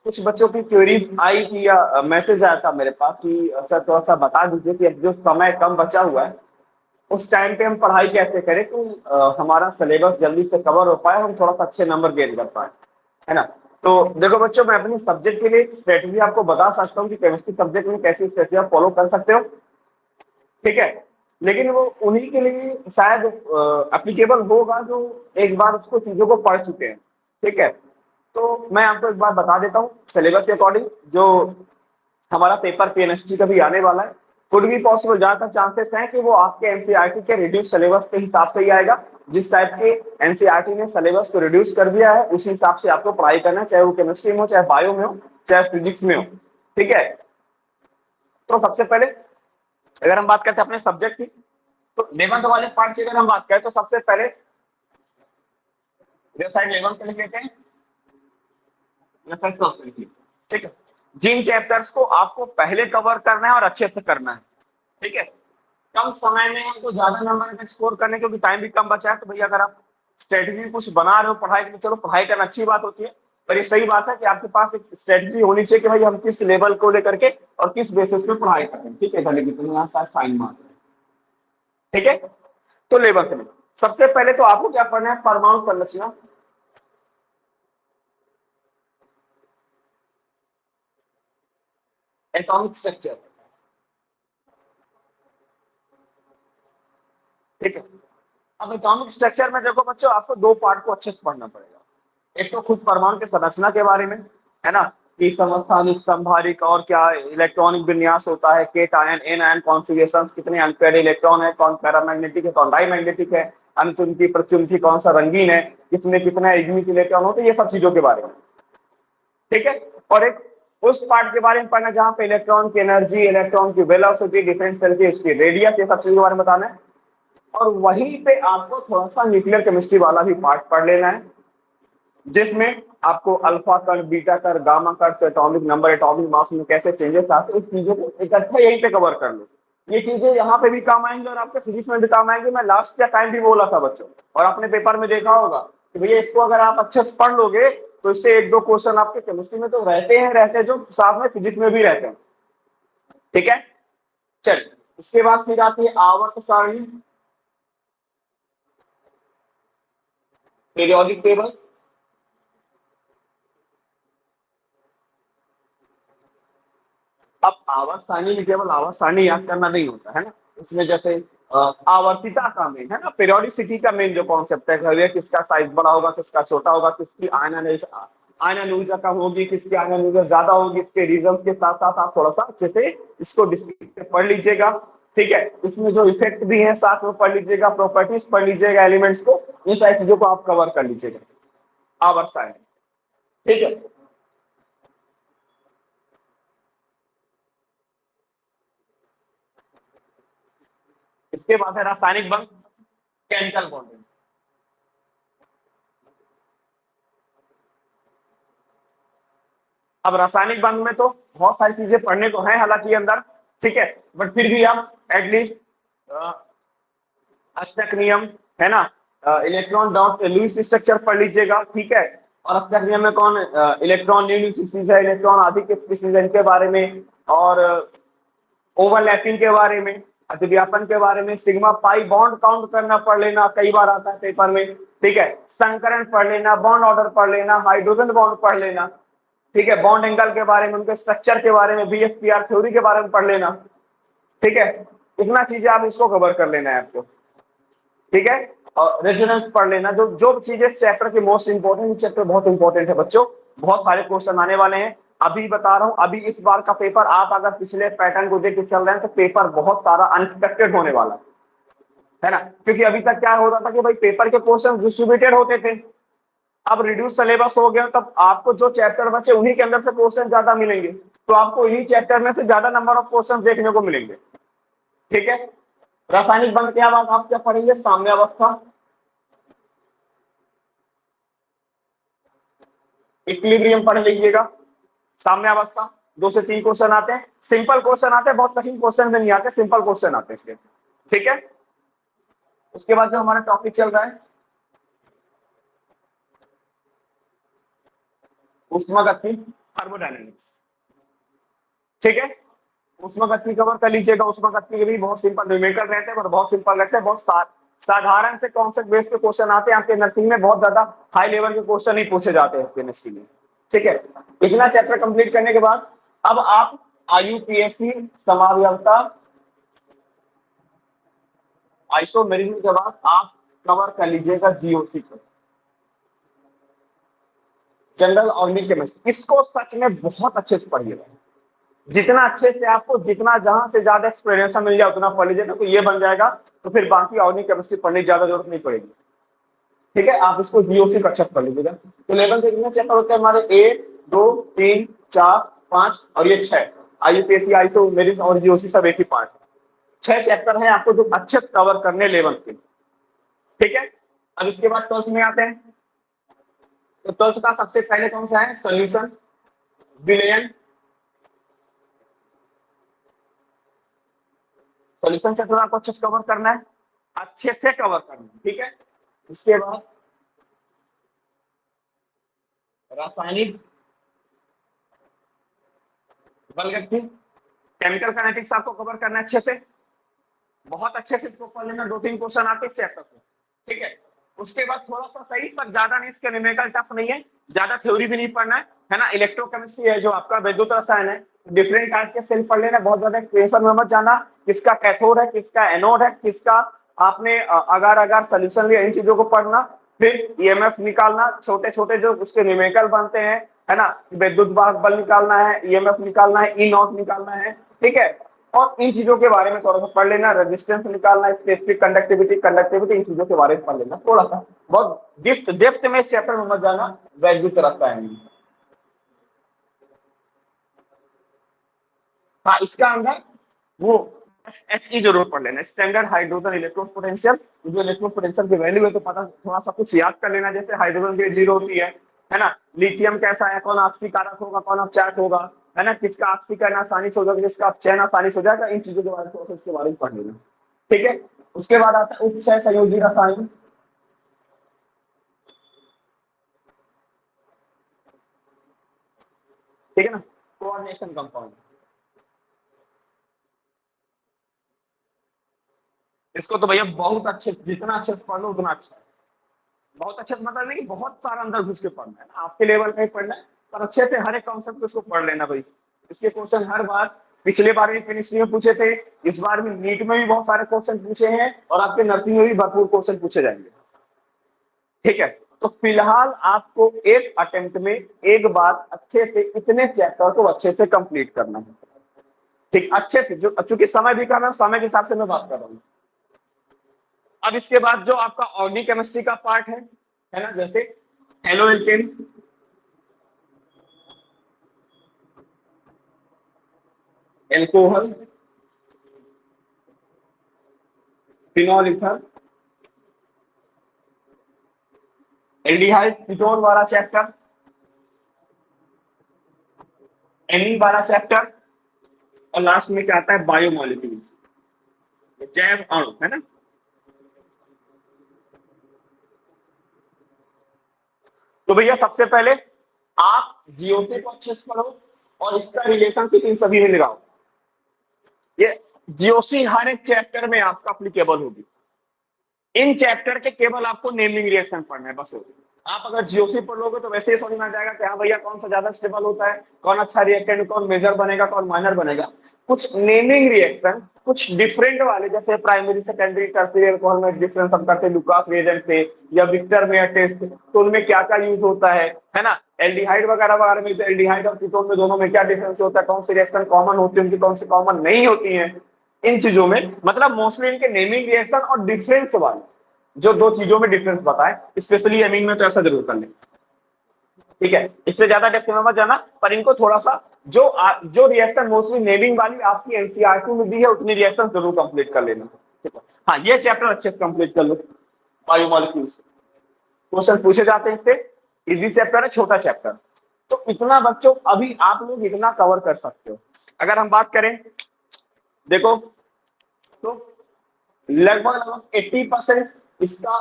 कुछ बच्चों की क्वेरीज आई थी या मैसेज आया था मेरे पास कि सर थोड़ा सा बता दीजिए कि अब जो समय कम बचा हुआ है उस टाइम पे हम पढ़ाई कैसे करें तो हमारा सिलेबस जल्दी से कवर हो पाए, हम थोड़ा सा अच्छे नंबर गेन कर पाए, है ना। तो देखो बच्चों, मैं अपने सब्जेक्ट के लिए एक स्ट्रेटेजी आपको बता सकता हूँ कि केमिस्ट्री सब्जेक्ट में कैसी स्ट्रेटेजी आप फॉलो कर सकते हो, ठीक है। लेकिन वो उन्हीं के लिए शायद एप्लीकेबल होगा जो एक बार उसको चीजों को पढ़ चुके हैं, ठीक है। तो मैं आपको एक बार बता देता हूँ सिलेबस के अकॉर्डिंग जो हमारा पेपर पीएनएसटी का भी आने वाला है। कुड भी पॉसिबल, ज्यादातर चांसेस हैं कि वो आपके एनसीईआरटी के रिड्यूस सिलेबस के हिसाब से ही आएगा। जिस टाइप के एनसीईआरटी ने सिलेबस को रिड्यूस कर दिया है उसी हिसाब से आपको पढ़ाई करना है, चाहे वो केमिस्ट्री में हो, चाहे बायो में हो, चाहे फिजिक्स में हो, ठीक है। तो सबसे पहले अगर हम बात करते हैं अपने सब्जेक्ट की, तो 11th वाले पार्ट की अगर हम बात करें तो सबसे पहले साइड 11th के लिख लेते हैं, ठीक है। जिन चैप्टर्स को आपको पहले कवर करना है और अच्छे से करना है, ठीक है, कम समय में हमको ज्यादा नंबर स्कोर करने, क्योंकि टाइम भी कम बचा है। तो भैया अगर आप स्ट्रेटेजी कुछ बना रहे हो पढ़ाई के लिए, चलो पढ़ाई करना अच्छी बात होती है, पर ये सही बात है कि आपके पास एक स्ट्रेटेजी होनी चाहिए कि भाई हम किस लेवल को लेकर के और किस बेसिस पे पढ़ाई कर रहे हैं, ठीक है। यहाँ साइन मार, ठीक है। तो लेवल में सबसे पहले तो आपको क्या पढ़ना है, परमाणु संरचना, एटॉमिक स्ट्रक्चर, ठीक है। अब एटॉमिक स्ट्रक्चर में देखो बच्चों, आपको दो पार्ट को अच्छे से पढ़ना पड़ेगा। एक तो खुद परमाणु के संरचना के बारे में, है ना, कि समस्थानिक, संभारिक और क्या इलेक्ट्रॉनिक विन्यास होता है, cation, anion configuration, कितने अनपेयर्ड इलेक्ट्रॉन है, कौन पैरामैग्नेटिक है, कौन डायमैग्नेटिक है, अनुचुंबकी प्रत्युंबकी कौन सा रंगीन है, किसमें कितना युग्मिक इलेक्ट्रॉन होते हैं, ये सब चीजों के बारे में, ठीक है। और एक उस पार्ट के बारे में पढ़ना जहां पे इलेक्ट्रॉन की एनर्जी, इलेक्ट्रॉन की वेलोसिटी, डिफरेंट सेल की उसकी रेडियस, ये सब चीजों के बारे में बताना है। और वहीं पे आपको थोड़ा सा न्यूक्लियर केमिस्ट्री वाला भी पार्ट पढ़ लेना है, जिसमें आपको अल्फा कण, बीटा कण, गामा कण, एटॉमिक नंबर, एटॉमिक मास में कैसे चेंजेस आते हैं, इस चीजों को इकट्ठा यहीं पे कवर कर लो। ये चीजें यहाँ पे भी काम आएंगी और आपके फिजिक्स में भी काम आएंगे। मैं लास्ट टाइम भी बोला था बच्चों, और अपने पेपर में देखा होगा कि भैया इसको अगर आप अच्छे से पढ़ लोगे तो इससे एक दो क्वेश्चन आपके केमिस्ट्री में तो रहते हैं जो साथ में फिजिक्स में भी रहते हैं, ठीक है। चल, इसके बाद फिर आती है आवर्त सारणी, पीरियोडिक टेबल। अब आवर्त सारणी में केवल आवर्त सारणी याद करना नहीं होता है ना, इसमें जैसे आवर्तिता का मेन, है ना, पीरियोडिसिटी का मेन जो कॉन्सेप्ट है, किसका साइज बड़ा होगा, किसका छोटा होगा, किसकी आयनन ऊर्जा कम होगी, किसकी आयनन ऊर्जा ज्यादा होगी, इसके रीजन के साथ साथ आप थोड़ा सा अच्छे से इसको डिस्कस पढ़ लीजिएगा, ठीक है। इसमें जो इफेक्ट भी है साथ में पढ़ लीजिएगा, प्रॉपर्टीज पढ़ लीजिएगा एलिमेंट्स को, ये सारी चीजों को आप कवर कर लीजिएगा आवर्त सारणी, ठीक है। इसके बाद है रासायनिक बंध, केमिकल बॉन्डिंग। अब रासायनिक बंध में तो बहुत सारी चीजें पढ़ने को है हालांकि अंदर, ठीक है, बट फिर भी आप एटलीस्ट अष्टक नियम, है ना, इलेक्ट्रॉन डॉट लुईस स्ट्रक्चर पढ़ लीजिएगा, ठीक है। और अष्टक नियम में कौन इलेक्ट्रॉन न्यूक्लियर स्पीसीज है, इलेक्ट्रॉन आदि स्पीसीज है, इनके बारे में, और ओवरलैपिंग के बारे में, अतिव्यापन के बारे में, सिग्मा पाई बॉन्ड काउंट करना पढ़ लेना, कई बार आता है पेपर में, ठीक है। संकरण पढ़ लेना, बॉन्ड ऑर्डर पढ़ लेना, हाइड्रोजन बॉन्ड पढ़ लेना, ठीक है। बॉन्ड एंगल के बारे में, उनके स्ट्रक्चर के बारे में, बीएसपीआर थ्योरी के बारे में पढ़ लेना, ठीक है। इतना चीजें आप इसको कवर कर लेना है आपको, ठीक है। और रेजोनेंस पढ़ लेना, जो जो चीजें चैप्टर की मोस्ट इंपोर्टेंट, चैप्टर बहुत इंपॉर्टेंट है बच्चों, बहुत सारे क्वेश्चन आने वाले हैं। अभी बता रहा हूं, अभी इस बार का पेपर आप अगर पिछले पैटर्न को देख के चल रहे हैं तो पेपर बहुत सारा अनएक्सपेक्टेड होने वाला है ना, क्योंकि अभी तक क्या होता था कि भाई पेपर के क्वेश्चन डिस्ट्रीब्यूटेड होते थे, अब रिड्यूस सिलेबस हो गया, तब आपको जो चैप्टर बचे उन्हीं के अंदर से क्वेश्चन ज्यादा मिलेंगे, तो आपको इन्हीं चैप्टर में से ज्यादा नंबर ऑफ क्वेश्चन देखने को मिलेंगे, ठीक है। रासायनिक बंध के बाद आप क्या पढ़ेंगे, साम्यावस्था, इक्विलिब्रियम पढ़ लीजिएगा, साम्यावस्था, 2 से 3 क्वेश्चन आते हैं, सिंपल क्वेश्चन आते हैं, बहुत कठिन क्वेश्चन में नहीं आते, सिंपल क्वेश्चन आते हैं इसके, ठीक है। उसके बाद जो हमारा टॉपिक चल रहा है ऊष्मागतिकी, थर्मोडायनेमिक्स, ठीक है। ऊष्मागतिकी कवर कर लीजिएगा। ऊष्मागतिकी के भी बहुत सिंपल न्यूमेरिकल रहते हैं और बहुत सिंपल रहते हैं, बहुत साधारण से कॉन्सेप्ट बेस्ड पे क्वेश्चन आते हैं आपके नर्सिंग में, बहुत ज्यादा हाई लेवल के क्वेश्चन नहीं पूछे जाते हैं केमिस्ट्री में, ठीक है। इतना चैप्टर कंप्लीट करने के बाद अब आप आईयूपीएसी समावयवता आइसोमेरिज्म के बाद आप कवर कर लीजिएगा जीओसी को, जनरल ऑर्गेनिक केमिस्ट्री। इसको सच में बहुत अच्छे से पढ़िएगा, जितना अच्छे से आपको, जितना जहां से ज्यादा एक्सप्लेनेशन मिल जाए उतना पढ़ लीजिएगा, तो ये बन जाएगा, तो फिर बाकी ऑर्गेनिक केमिस्ट्री पढ़ने की ज्यादा जरूरत नहीं पड़ेगी, ठीक है। आप इसको जीओसी का चेक कर लीजिएगा। तो 11 के कितने चैप्टर होते हैं हमारे? 1 2 3 4 5 और ये 6। आईयूपीएसी, आईएसओ, मेरिट और जीओसी सब एक ही पार्ट है। 6 चैप्टर हैं आपको जो अच्छे से कवर करने 11 के, ठीक है। अब इसके बाद 12th में आते हैं। तो 12th का सबसे पहले कौन सा है? सोल्यूशन, विलयन। सोल्यूशन चैप्टर आपको अच्छे से कवर करना है, अच्छे से कवर करना है, ठीक है। इसके बाद रासायनिक बलगति, केमिकल काइनेटिक्स आपको कवर करना है अच्छे से, बहुत अच्छे से इसको पढ़ लेना, 2-3 क्वेश्चन आते हैं इस चैप्टर से, ठीक है। उसके बाद थोड़ा सा सही पर ज्यादा नहीं, इसके न्यूमेरिकल टफ नहीं है, ज्यादा थ्योरी भी नहीं पढ़ना है ना। इलेक्ट्रोकेमिस्ट्री है जो आपका वैद्युत रसायन है, डिफरेंट टाइप के सेल पढ़ लेना, बहुत ज्यादा एक्सप्रेशन में मत जाना, किसका कैथोड है, किसका एनोड है, किसका आपने अगार अगार सोल्यूशन लिया, इन चीजों को पढ़ना। फिर ईएमएफ निकालना, छोटे छोटे जो उसके न्यूमेरिकल बनते हैं, है ना। विद्युत वाहक बल निकालना है, ईएमएफ निकालना है, ई नॉट निकालना है, ठीक है। और इन चीजों के बारे में थोड़ा सा पढ़ लेना, रेजिस्टेंस निकालना, स्पेसिफिक कंडक्टिविटी, इन चीजों के बारे में पढ़ लेना थोड़ा सा, बहुत डेप्थ में इस चैप्टर में मत जाना वैद्युत रसायन में। हाँ, इसका अंदर वो एसएचई जरूर पढ़ लेना, स्टैंडर्ड हाइड्रोजन इलेक्ट्रॉन पोटेंशियल। जो इलेक्ट्रॉन पोटेंशियल की वैल्यू है तो पता, थोड़ा सा कुछ याद कर लेना, जैसे हाइड्रोजन की 0 होती है ना। लिथियम कैसा है, कौन ऑक्सीकारक होगा, कौन अपचारक होगा, है ना। किसका ऑक्सीकरण आसानी से हो जाएगा, किसका अपचयन आसानी से हो जाएगा, इन चीजों के बारे में थोड़ा सा इसके बारे में पढ़ लेना, ठीक है। उसके बाद आता है उपचय संयोजी रसायन, ठीक है ना, कोऑर्डिनेशन कंपाउंड। इसको तो भैया बहुत अच्छे, जितना अच्छे से पढ़ लो उतना अच्छा है। बहुत अच्छे से मतलब नहीं, बहुत सारा अंदर घुस के पढ़ना है, आपके लेवल का ही पढ़ना है, पर अच्छे से हर एक कॉन्सेप्ट उसको पढ़ लेना भाई। इसके क्वेश्चन हर बार, पिछले बार भी केमिस्ट्री में पूछे थे, इस बार भी नीट में भी बहुत सारे क्वेश्चन पूछे हैं, और आपके नर्सिंग में भी भरपूर क्वेश्चन पूछे जाएंगे, ठीक है। तो फिलहाल आपको एक अटेम्प्ट में एक बार अच्छे से इतने चैप्टर को अच्छे से कंप्लीट करना है, ठीक, अच्छे से। जो चूंकि समय भी कम है, समय के हिसाब से मैं बात कर रहा हूँ। अब इसके बाद जो आपका ऑर्गेनिक केमिस्ट्री का पार्ट है ना, जैसे halo alkane, alcohol, phenol ether, aldehyde, ketone वाला चैप्टर, एनीन वाला चैप्टर, और लास्ट में क्या आता है? बायोमोलिक्यूल, जैव अणु, है ना। तो भैया सबसे पहले आप जीओसी को अच्छे से पढ़ो और इसका रिलेशनशिप इन सभी में लगाओ। ये जीओसी हर एक चैप्टर में आपका अप्लीकेबल होगी। इन चैप्टर के केवल आपको नेमिंग रिएक्शन पढ़ना है, बस होगी। आप अगर जीओसी पढ़ लोगे तो वैसे ही समझ में आ जाएगा कि हाँ भैया कौन सा ज्यादा स्टेबल होता है, कौन अच्छा रिएक्टेंट, कौन मेजर बनेगा, कौन माइनर बनेगा। कुछ नेमिंग रिएक्शन, कुछ डिफरेंट वाले, जैसे प्राइमरी, सेकेंडरी, टर्शियरी अल्कोहल में डिफरेंस हम करते हैं लुकास रिएजेंट से, या विक्टर मेयर टेस्ट, तो उनमें क्या क्या यूज होता है ना। एल्डिहाइड वगैरह वगैरह में, एल्डिहाइड और कीटोन में दोनों में क्या डिफरेंस होता है, कौन सी रिएक्शन कॉमन होती है उनकी, कौन सी कॉमन नहीं होती है। इन चीजों में मतलब मोस्टली इनके नेमिंग रिएक्शन और डिफरेंस वाले, जो दो चीजों में डिफरेंस बताए, स्पेशली एमिंग में तो ऐसा जरूर कर लें, ठीक है। इससे ज्यादा डेप्थ में मत जाना, पर इनको थोड़ा सा जो रिएक्शन मोस्टली नेमिंग वाली आपकी एनसीईआरटी में दी है उतनी रिएक्शन जरूर कंप्लीट कर लेना, ठीक है। हाँ, ये चैप्टर अच्छे से कंप्लीट कर लो, बायोमोलिक्यूल्स क्वेश्चन पूछे जाते हैं इससे, इजी चैप्टर है, छोटा चैप्टर। तो इतना बच्चों अभी आप लोग इतना कवर कर सकते हो। अगर हम बात करें, देखो, तो लगभग 80% इसका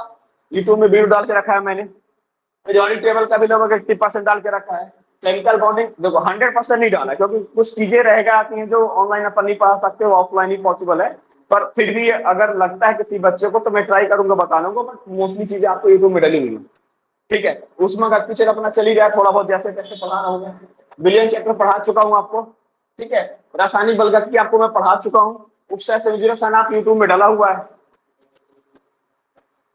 यूट्यूब में वीडियो डाल के रखा है मैंने, मेजॉरिटी टेबल का भी लगभग 80% डाल के रखा है। केमिकल बॉन्डिंग देखो 100% नहीं डाला, क्योंकि कुछ चीजें रह जाती हैं जो ऑनलाइन अपन नहीं पढ़ा सकते, वो ऑफलाइन ही पॉसिबल है। पर फिर भी अगर लगता है किसी बच्चे को तो मैं ट्राई करूंगा बताने को, बट मोस्टली चीजें आपको यूट्यूब में डली हुई है। ठीक है, उसमें गति से अपना चली रहा है, थोड़ा बहुत जैसे तैसे पढ़ा रहा हूँ मैं। विलियम चैप्टर पढ़ा चुका हूँ आपको। ठीक है, रासायनिक बलगति आपको मैं पढ़ा चुका हूँ। उपसय संयोजन आप यूट्यूब में डाला हुआ है।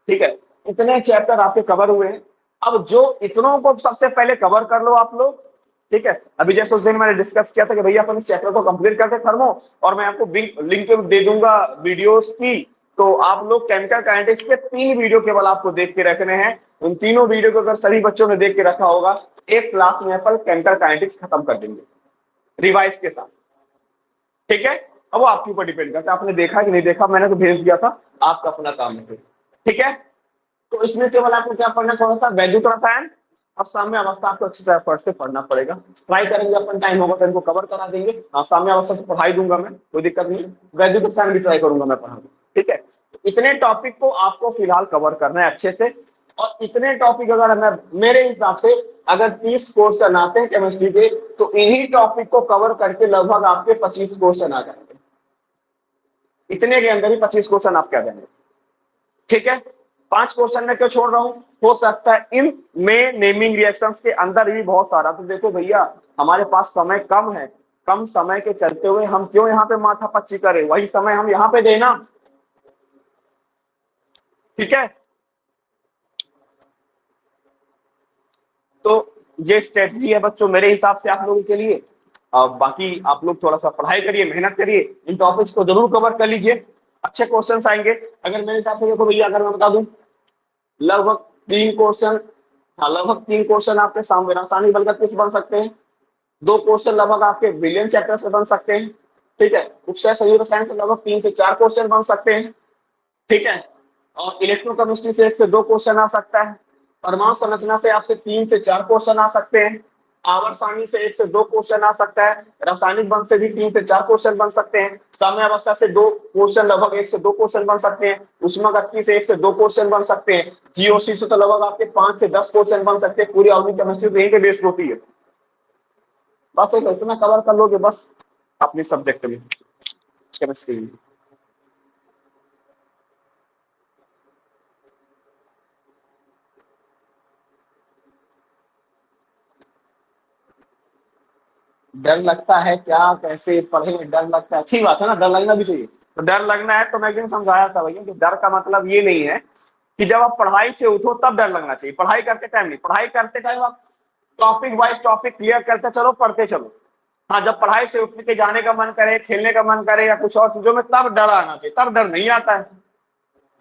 ठीक है, इतने चैप्टर आपके कवर हुए हैं। अब जो इतनों को सबसे पहले कवर कर लो आप लोग। ठीक है, अभी जैसे उस दिन मैंने डिस्कस किया था कि भैया अपन इस चैप्टर को कंप्लीट करते थर्मो, और मैं आपको लिंक दे दूंगा वीडियोस की। तो आप लोग केमिकल काइनेटिक्स के 3 वीडियो केवल आपको देख के रखने हैं। उन तीनों वीडियो को अगर सभी बच्चों ने देख के रखा होगा, एक क्लास में अपन केमिकल काइनेटिक्स खत्म कर देंगे रिवाइज के साथ। ठीक है, अब वो आपके ऊपर डिपेंड करता है, आपने देखा कि नहीं देखा, मैंने तो भेज दिया था, आपका अपना काम है। ठीक है, तो इसमें केवल आपको क्या पढ़ना, थोड़ा सा वैद्युत रसायन और साम्य अवस्था आपको अच्छी तरह से पढ़ना पड़ेगा। ट्राई करेंगे अपन, टाइम होगा तो इनको कवर करा देंगे। हाँ, साम्य अवस्था तो पढ़ाई दूंगा मैं, कोई दिक्कत नहीं। वैद्युत रसायन भी ट्राई करूंगा मैं पढ़ाऊंगा। ठीक है, तो इतने टॉपिक को आपको फिलहाल कवर करना है अच्छे से। और इतने टॉपिक अगर मैं मेरे हिसाब से अगर 30 क्वेश्चन आते हैं केमिस्ट्री के, तो इन्हीं टॉपिक को कवर करके लगभग आपके 25 क्वेश्चन आ जाएंगे। इतने के अंदर ही 25 क्वेश्चन आप क्या देंगे। ठीक है, 5 क्वेश्चन में क्यों छोड़ रहा हूं, हो सकता है इन में नेमिंग रिएक्शंस के अंदर भी बहुत सारा, तो देखो भैया हमारे पास समय कम है, कम समय के चलते हुए हम क्यों यहाँ पे माथा पच्ची करें, वही समय हम यहाँ पे देना। ठीक है, तो ये स्ट्रेटजी है बच्चों मेरे हिसाब से आप लोगों के लिए। बाकी आप लोग थोड़ा सा पढ़ाई करिए, मेहनत करिए, इन टॉपिक्स को जरूर कवर कर लीजिए, अच्छे क्वेश्चन आएंगे। अगर मेरे हिसाब से देखो भैया, अगर मैं बता दूं लगभग 3 क्वेश्चन, हाँ लगभग 3 क्वेश्चन आपके सामने रासायनिक बलगति से बन सकते हैं। 2 क्वेश्चन लगभग आपके विलियम चैप्टर से बन सकते हैं। ठीक है, उपसय संयुक्त रसायन से लगभग 3 से 4 क्वेश्चन बन सकते हैं। ठीक है, और इलेक्ट्रोकेमिस्ट्री से 1 से 2 क्वेश्चन आ सकता है। परमाणु संरचना से आपसे 3 से 4 क्वेश्चन आ सकते हैं। आवर्त सारणी से 1 से 2 क्वेश्चन आ सकता है। रासायनिक बंध से भी 3 से 4 क्वेश्चन बन सकते हैं। साम्य अवस्था से 2 क्वेश्चन, लगभग 1 से 2 क्वेश्चन बन सकते हैं। उष्मागतिकी से 1 से 2 क्वेश्चन बन सकते हैं। जीओसी से तो लगभग आपके 5 से 10 क्वेश्चन बन सकते हैं। पूरी ऑर्गेनिक केमिस्ट्री तो यहीं पे बेस्ड होती है। बस इतना कवर कर लोगे बस अपने सब्जेक्ट में, केमिस्ट्री में। डर लगता है क्या, कैसे पढ़े, डर लगता है, अच्छी बात है ना, डर लगना भी चाहिए। तो डर लगना है तो मैं एक दिन समझाया था भैया कि डर का मतलब ये नहीं है कि जब आप पढ़ाई से उठो तब डर लगना चाहिए, पढ़ाई करते टाइम नहीं। पढ़ाई करते टाइम आप टॉपिक वाइज टॉपिक क्लियर करते चलो, पढ़ते चलो। हाँ, जब पढ़ाई से उठ के जाने का मन करे, खेलने का मन करे या कुछ और चीजों में, तब डर आना चाहिए, तब डर नहीं आता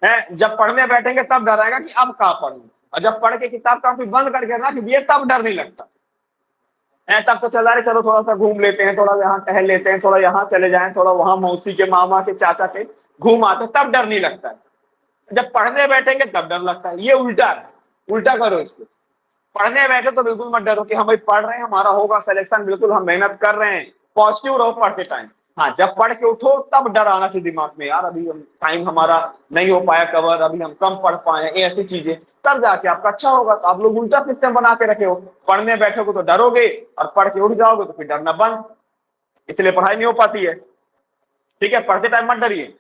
है। जब पढ़ने बैठेंगे तब डर आएगा कि अब कहाँ पढ़ूं, और जब पढ़ के किताब काफी बंद करके रख दिए तब डर नहीं लगता है। तब तो चला रहे चलो थोड़ा सा घूम लेते हैं, थोड़ा यहाँ टहल लेते हैं, थोड़ा यहाँ चले जाएं, थोड़ा वहां मौसी के, मामा के, चाचा के घूम आते, तब डर नहीं लगता है। जब पढ़ने बैठेंगे तब डर लगता है। ये उल्टा है, उल्टा करो इसको। पढ़ने बैठे तो बिल्कुल मत डरो कि हम भाई पढ़ रहे हैं, हमारा होगा सिलेक्शन, बिल्कुल हम मेहनत कर रहे हैं, पॉजिटिव रहो पढ़ते टाइम। हाँ, जब पढ़ के उठो तब डर आना चाहिए दिमाग में, यार अभी टाइम हमारा नहीं हो पाया कवर, अभी हम कम पढ़ पाए, ऐसी चीजें, तब जाके आपका अच्छा होगा। तो आप लोग उल्टा सिस्टम बना के रखे हो, पढ़ने बैठोगे तो डरोगे और पढ़ के उठ जाओगे तो फिर डरना बंद, इसलिए पढ़ाई नहीं हो पाती है। ठीक है, पढ़ते टाइम मत डरिए,